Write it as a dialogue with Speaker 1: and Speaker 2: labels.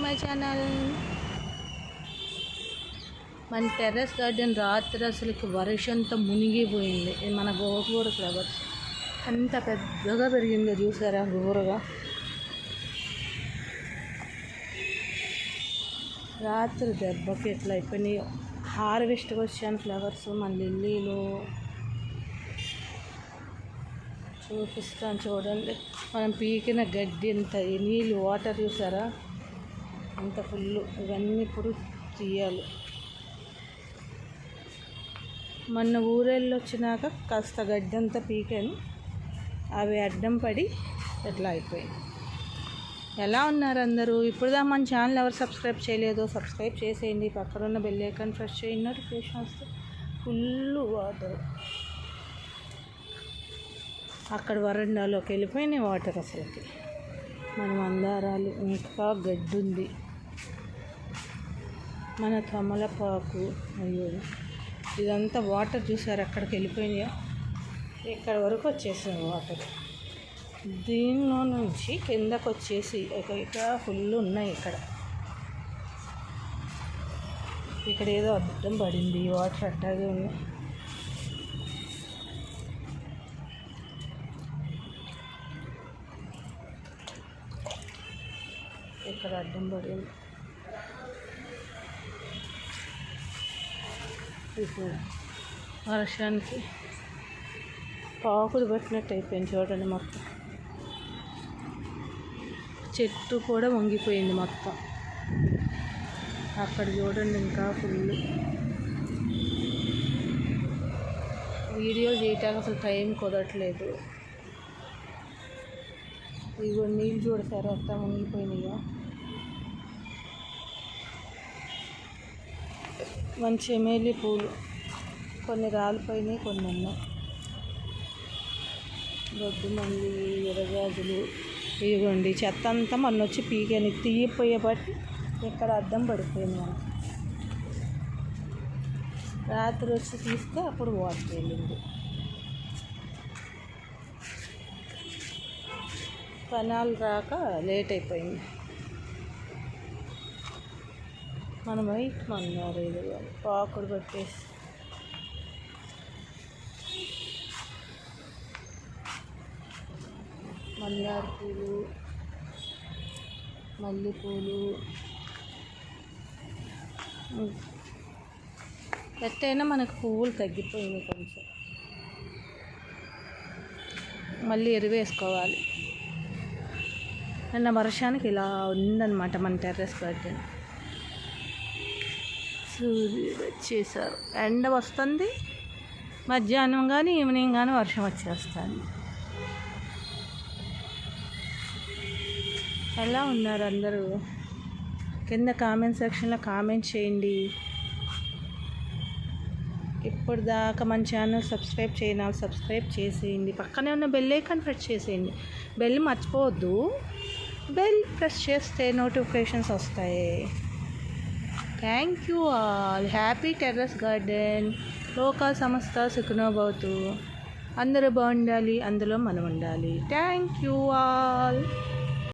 Speaker 1: My channel. మన terrace garden రాత్రి అసలుకి వర్షంతో మునిగిపోయింది. ఇది మన గోంగూర ఫ్లవర్స్ అంత పెద్దగా పెరిగిందో చూసారా గోరగా. రాత్రి దెబ్బకి ఎట్లా అయిపోయినాయో. హార్వెస్ట్కి వచ్చాను ఫ్లవర్స్. మన లిల్లీలు చూపిస్తాను చూడండి. మనం పీకిన గడ్డి ఎంత, నీళ్ళు వాటర్ చూసారా అంత ఫుల్. ఇవన్నీ ఇప్పుడు తీయాలి. మొన్న ఊరెళ్ళి వచ్చినాక కాస్త గడ్డి అంతా పీకాను. అవి అడ్డం పడి ఎట్లా అయిపోయింది. ఎలా ఉన్నారు అందరూ? ఇప్పుడుదా మన ఛానల్ ఎవరు సబ్స్క్రైబ్ చేయలేదో సబ్స్క్రైబ్ చేసేయండి. పక్కన ఉన్న బెల్ ఐకాన్ ప్రెస్ చేయండి. నోటిఫికేషన్ వస్తే ఫుల్ వాటర్. అక్కడ వరండాలోకి వెళ్ళిపోయినాయి వాటర్ అసలుకి. మన మందారాలు ఇంకా గడ్డి ఉంది. మన తమలపాకు అయ్యో ఇదంతా వాటర్ చూసారు ఎక్కడికి వెళ్ళిపోయినాయో. ఇక్కడ వరకు వచ్చేసాయి వాటర్. దీనిలో నుంచి కిందకు వచ్చేసి ఇక్కడ ఫుల్ ఉన్నాయి. ఇక్కడ ఏదో అడ్డం పడింది. వాటర్ అట్టాగే ఉన్నాయి. ఇక్కడ అడ్డం పడింది. ఇప్పుడు వర్షానికి పాకులు పెట్టినట్టు అయిపోయింది చూడండి. మొత్తం చెట్టు కూడా వంగిపోయింది మొత్తం. అక్కడ చూడండి ఇంకా ఫుల్. వీడియోలు చేయటానికి అసలు టైం కుదరట్లేదు. ఇగో నీళ్ళు చూడతారు అంతా వంగిపోయినాయో. మంచి ఎమేలి పూలు కొన్ని రాలిపోయినాయి, కొన్ని ఉన్నాయి. గొడ్డు మల్లి, ఎర్రగాజులు ఇదిగోండి. చెత్త అంతా మొన్న వచ్చి పీకాను. తీయిపోయే బట్టి ఇక్కడ అద్దం పడిపోయింది. మనం రాత్రి వచ్చి తీస్తే అప్పుడు వాటర్ వెళ్ళింది. పనాలు రాక లేట్ అయిపోయింది. మనం వైట్ మన్నారు ఇది పాకుడు పెట్టేసి. మందార పూలు, మల్లెపూలు ఎట్టయినా మనకు పువ్వులు తగ్గిపోయినాయి కొంచెం. మళ్ళీ ఎరువేసుకోవాలి. నిన్న వర్షానికి ఇలా ఉందన్నమాట మన టెర్రస్ గార్డెన్. సూర్యుడు వచ్చేసారు. ఎండ వస్తుంది, మధ్యాహ్నం కానీ ఈవినింగ్ కానీ వర్షం వచ్చేస్తుంది. ఎలా ఉన్నారు అందరూ? కింద కామెంట్ సెక్షన్లో కామెంట్ చేయండి. ఇప్పుడు దాకా మన ఛానల్ సబ్స్క్రైబ్ చేయని వాళ్ళు సబ్స్క్రైబ్ చేసేయండి. పక్కనే ఉన్న బెల్ ఐకాన్ ప్రెస్ చేసేయండి. బెల్ మర్చిపోవద్దు. బెల్ ప్రెస్ చేస్తే నోటిఫికేషన్స్ వస్తాయి. Thank you all. Happy terrace garden. లోకా సమస్త సుఖనో భవతు. అందరూ బాగుండాలి, అందులో మనం ఉండాలి. Thank you all.